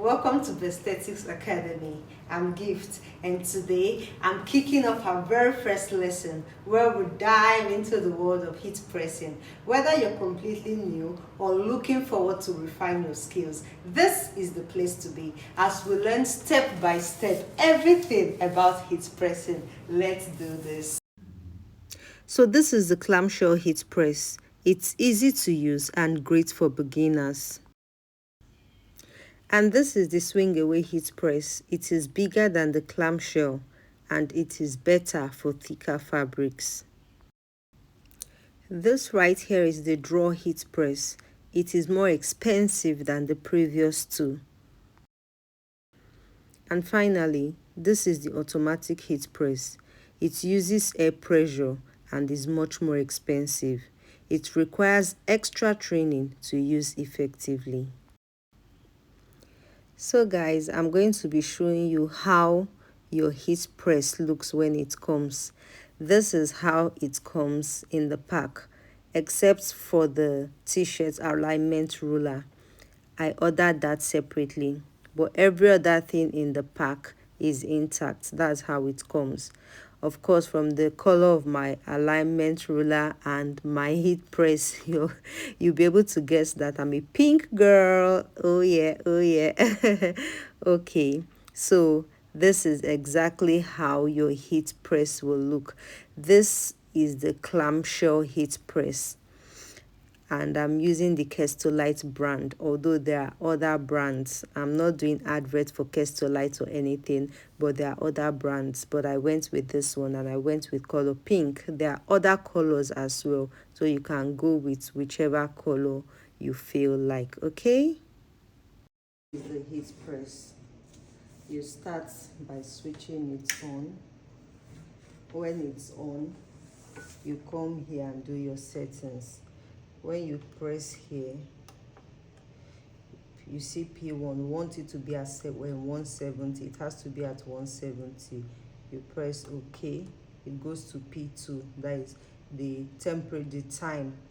Welcome to Versethetic Academy. I'm Gift, and today I'm kicking off our very first lesson where we dive into the world of heat pressing. Whether you're completely new or looking forward to refine your skills, this is the place to be as we learn step by step everything about heat pressing. Let's do this. So this is the clamshell heat press. It's easy to use and great for beginners. And this is the swing away heat press. It is bigger than the clamshell and it is better for thicker fabrics. This right here is the draw heat press. It is more expensive than the previous two. And finally, this is the automatic heat press. It uses air pressure and is much more expensive. It requires extra training to use effectively. So guys, I'm going to be showing you how your heat press looks when it comes. This is how it comes in the pack, except for the t-shirt alignment ruler. I ordered that separately, but every other thing in the pack is intact. That's how it comes. Of course, from the color of my alignment ruler and my heat press, you'll be able to guess that I'm a pink girl. Oh yeah, oh yeah. Okay, so this is exactly how your heat press will look. This is the clamshell heat press, and I'm using the Kestolite brand, although there are other brands. I'm not doing advert for Kestolite or anything, but there are other brands. But I went with this one, and I went with color pink. There are other colors as well, so you can go with whichever color you feel like. Okay, this is the heat press. You start by switching it on. When it's on, you come here and do your settings. When you press here, you see P1. You want it to be at 170. It has to be at 170. You press OK. It goes to P2. That is the temperature, the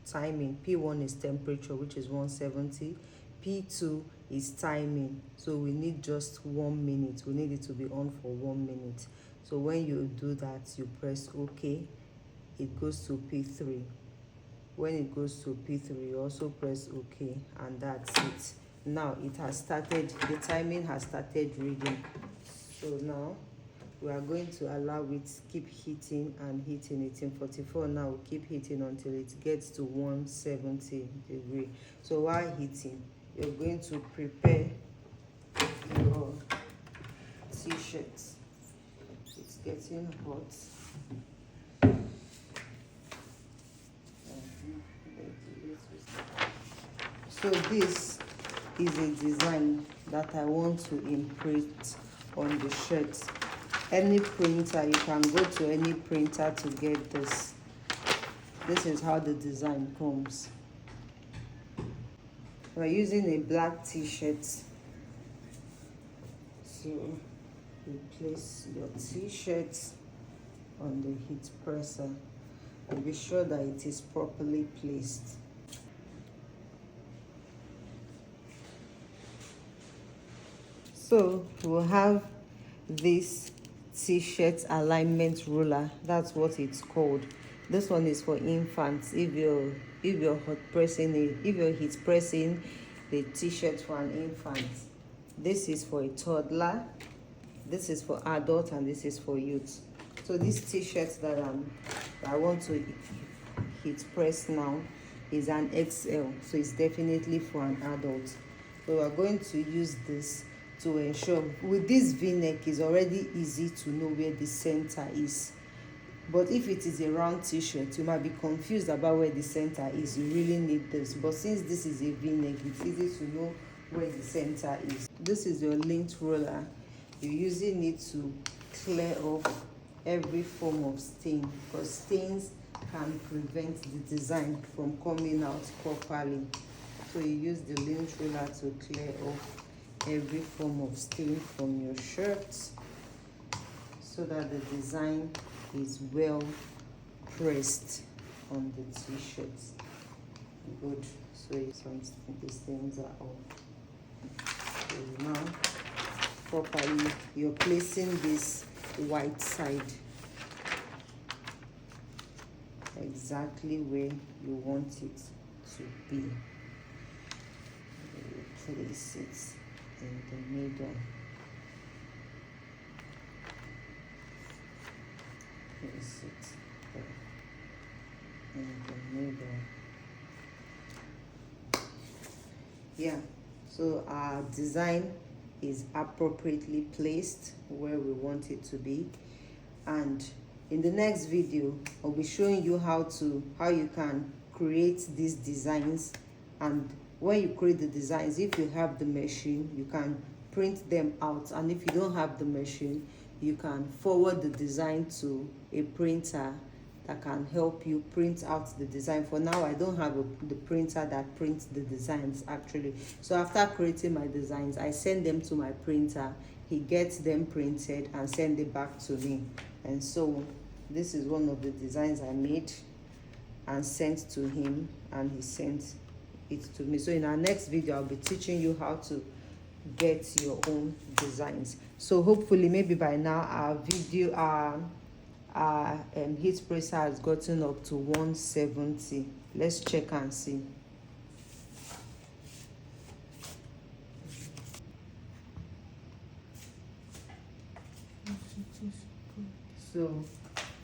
timing. P1 is temperature, which is 170. P2 is timing. So we need just 1 minute. We need it to be on for 1 minute. So when you do that, you press OK. It goes to P3. When it goes to P3, you also press OK, and that's it. Now it has started, the timing has started reading. So now we are going to allow it keep heating and heating. It's in 44 now. We'll keep heating until it gets to 170 degrees. So while heating, you're going to prepare your t-shirt. It's getting hot. So this is a design that I want to imprint on the shirt. Any printer, you can go to any printer to get this. This is how the design comes. We're using a black t-shirt. So you place your t-shirt on the heat presser and be sure that it is properly placed. So we'll have this t-shirt alignment ruler. That's what it's called. This one is for infants. If you're heat pressing the t-shirt for an infant, this is for a toddler, this is for adult, and this is for youth. So this t-shirt that I want to heat press now is an XL, so it's definitely for an adult. So we're going to use this to ensure. With this v-neck, is already easy to know where the center is, but if it is a round t-shirt, you might be confused about where the center is. You really need this, but since this is a v-neck, it's easy to know where the center is. This is your lint roller. You're using it to clear off every form of stain, because stains can prevent the design from coming out properly. So you use the lint roller to clear off every form of stain from your shirt, so that the design is well pressed on the t-shirts. Good. So the stains are off. So now properly, you're placing this white side exactly where you want it to be. You place it in the middle. Place it there in the middle. Yeah, so our design is appropriately placed where we want it to be, and in the next video I'll be showing you how you can create these designs. And when you create the designs, if you have the machine, you can print them out, and if you don't have the machine, you can forward the design to a printer that can help you print out the design. For now, I don't have the printer that prints the designs actually. So after creating my designs, I send them to my printer. He gets them printed and send it back to me. And so this is one of the designs I made and sent to him, and he sent it to me. So in our next video, I'll be teaching you how to get your own designs. So hopefully maybe by now our heat presser has gotten up to 170. Let's check and see. So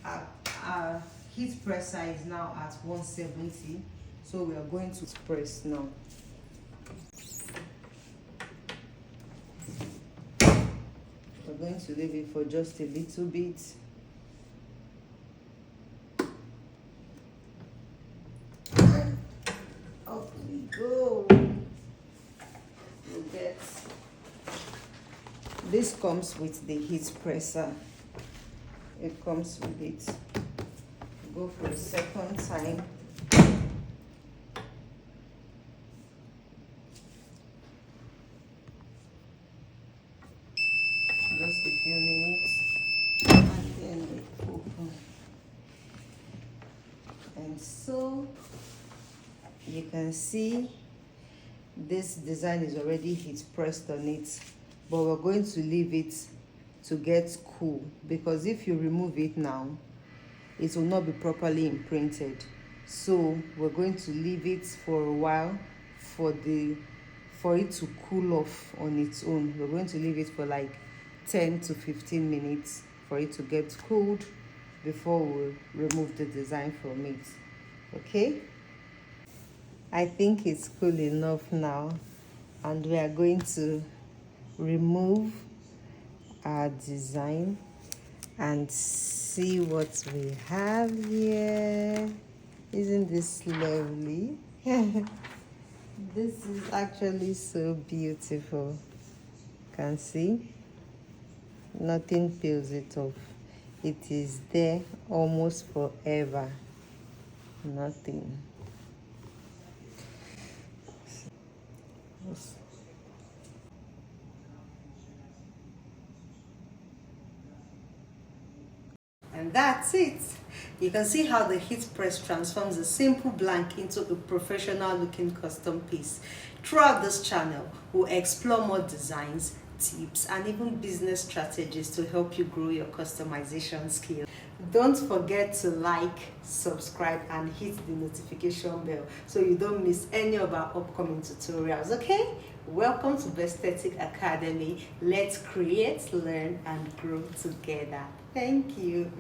our heat presser is now at 170. So we are going to press now. We're going to leave it for just a little bit. Up we go. We'll get, this comes with the heat presser. It comes with it. Go for a second time. Just a few minutes, and then we open. And so you can see this design is already heat pressed on it, but we're going to leave it to get cool, because if you remove it now, it will not be properly imprinted. So we're going to leave it for a while for it to cool off on its own. We're going to leave it for like 10 to 15 minutes for it to get cooled before we remove the design from it. Okay, I think it's cool enough now, and we are going to remove our design and see what we have here. Isn't this lovely? This is actually so beautiful. You can see nothing peels it off. It is there almost forever. Nothing. And that's it. You can see how the heat press transforms a simple blank into a professional looking custom piece. Throughout this channel, we'll explore more designs, tips, and even business strategies to help you grow your customization skill. Don't forget to like, subscribe, and hit the notification bell so you don't miss any of our upcoming tutorials, okay? Welcome to Versethetic Academy. Let's create, learn, and grow together. Thank you.